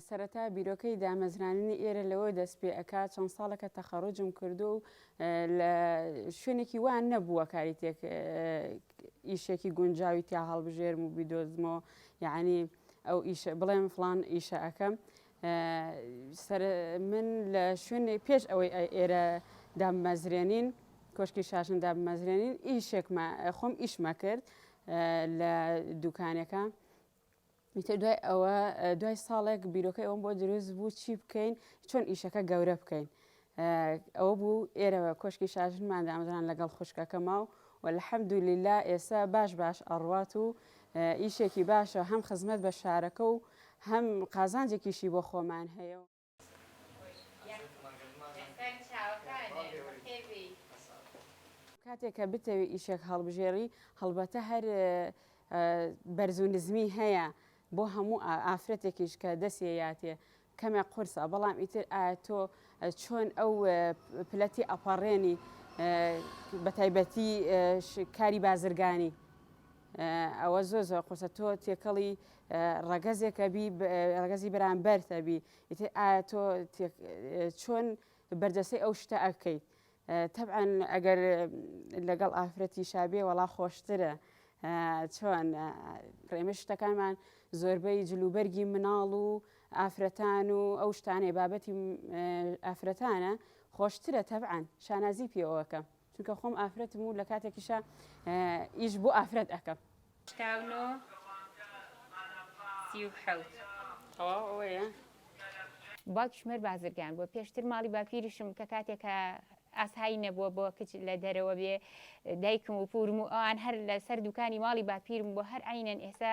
سەرەتا بیرۆکەی دامەزرانی ئێرە لەوە دەست پێ ئەکات چەند ساڵەکە تەخەڕوجم کردو و لە شوێنێکی وان نەبووە کاری تێک ئیشێکی گونجاوی تیا هەڵبژێرم و بیدۆزمەوە یعنی ئەو بڵێم فڵان ئیشە ئەەکەم من لە شوێنێ پێش ئەوەی ئێرە دامەزرێنین کۆشکی شاشن دامەزرێنین خۆم ئیشمە کرد لە دوکانەکە. دوای ئەوە دوای ساڵێک بیرۆکەی ئەوم بۆ دروست بوو چی بکەین چۆن ئیشەکە گەورە بکەین ئەوە بوو ئێرە کۆشکی شاژنمان دامەزران لەگەڵ خوشکەکەماو و الحەمدولیلا ئێستا باش ئەڕوات و ئیشێکی باشە هەم خزمەت بە شارەکە و هەم قازانجێکیشی بۆ خۆمان هەیە. کاتێک کە بتەوی ئیشێک هەڵبژێری هەڵبەتە هەر بەرز و نزمی هەیە بۆ هەموو ئافرەتێکیش کە دەستێیاتێ کەمێک قورسە بەڵام ئیتر ئایا تۆ چۆن ئەو پلەتی ئەپەڕێنی بە تایبەتی کاری بازرگانی ئەوە زۆر قورسە تۆ تێکەڵی ڕەگەزێکە بی ڕەگەزی بەرامبەرتەبی ئیتر ئایا تۆ چۆن بەردەستەی ئەو شتە ئەکەیت طبعاً ئەگەر لەگەڵ ئافرەتی شابێ وەڵا خۆشترە چۆن ئێمە شتەکانمان زۆربەی جلوبەرگی مناڵ و ئافرەتان و ئەو شتانەی بابەتی ئافرەتانە خۆشترە طبعاً شانازی پێوەکەم چونکە خۆم ئافرەتم و لە کاتێکیشە ئیش بۆ ئافرەت ئەەکەم. باوکیشمەر بازرگان بۆ پێشتر ماڵی باپیریشم کە کاتێکە ئاسایی نەبووە بۆ کچ لە دەرەوە بێ دایکم و پورم و ئەوان هەر لە سەر دوکانی ماڵی باپیرم بۆ هەر عینەن ئێستا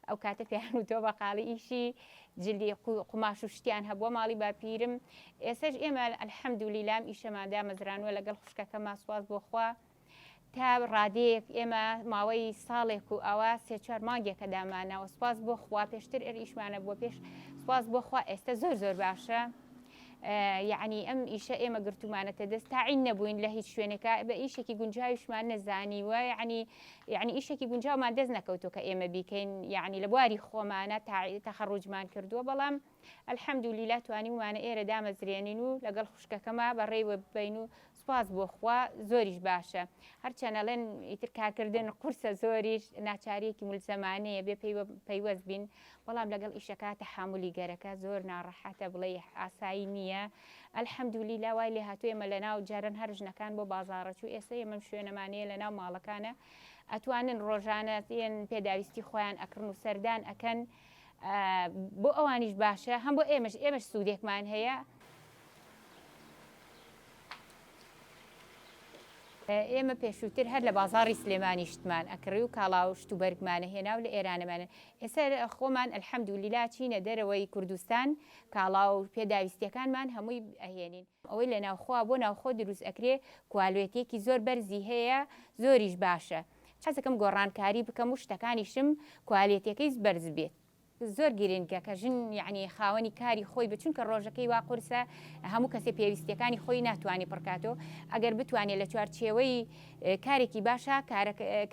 ئەو کاتە پێیان و تۆ بەقاڵی ئیشی جلدی قوماش و شتیان هەبووە ماڵی باپیرم ئێستاش ئێمە الحەمدولیلام ئیشەمادا مەزرانوە لەگەڵ خوشکەکەما سواز بۆ خوا تا ڕادەیەک ئێمە ماوەی ساڵێک و ئەوە 3-4 مانگێکە دامانەوە سواز بۆ خوا پێشتر ئیشمانە بۆ پێش سواز بۆ خوا ئێستا زۆر باشە. یعنی ئەم ئیشە ئێمە گرتومانەتە دەست تاعین نەبووین لە هیچ شوێنێکە بە ئیشێکی گونجاویشمان نەزانیوە یعنی ئیشێکی گونجاومان دەست نەکەوتۆ کە ئێمە بیکەین یعنی لە بواری خۆمانە تەخەڕوجمان کردووە بەڵام الحەمدولیلا توانیمانە ئێرە دامەزرێنین و لەگەڵ خوشکەکەما بەڕێوە ببین و سوپاس بۆ خوا زۆریش باشە هەرچەنەڵێن ئیتر کارکردن قورسە زۆریش ناچارێکی مولزەمانەیە بێ پەیوەست بین بەڵام لەگەڵ ئیشەکە تەحامولی گەرەکە زۆر ناڕەحەتە بڵێ ئاسایی نییە الحەمدولیلا وای لێ هاتووە ئێمە لەناو جارن هەر ژنەکان بۆ بازاڕەچوو ئێستا ئێمە شوێنەمانەیە لەناو ماڵەکانە ئەتوانن ڕۆژانە پێداویستی خۆیان ئەکڕن و سەردان ئەکەن بۆ ئەوانیش باشە هەم بۆ ئێمەش سوودێکمان هەیە. ئێمە پێشووتر هەر لە بازاڕی سلێمانی شتمان ئەکڕی و کاڵا و شت و بەرگمانە هێنا و لە ئێرانەمانە ئێستا خۆمان الحەمدولیلا چینە دەرەوەی کوردستان کاڵا و پێداویستیەکانمان هەمووی ئەهێنین ئەوەی لە ناوخوا بۆ ناوخۆ دروست ئەکرێ کوالێتێکی زۆر بەرزی هەیە زۆریش باشە حەزەکەم گۆڕانکاری بکەم و شتەکانیشم کوالێتەکەی بەرز بێت زۆر گرنگە کە ژن یعنی خاوەنی کاری خۆی بچونکە ڕۆژەکەی وا قورسە هەموو کەسێ پێویستیەکانی خۆی ناتوانانی پڕکاتەوە ئەگەر بتوانێت لە چوارچێوەی کارێکی باشە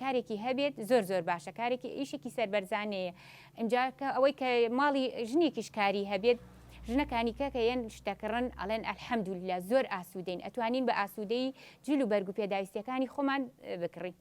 کارێکی هەبێت زۆر باشە کارێکی ئیشێکی سەربەرزانەیە ئەمجا ئەوەی کە ماڵی ژنێکیش کاری هەبێت ژنەکانی کەکە یەن شتەکڕن ئەڵێن ئەلحەمدولیلا زۆر ئاسوودەین ئەتوانین بە ئاسوودەی جل و بەرگ و پێداویستیەکانی خۆمان بکڕین.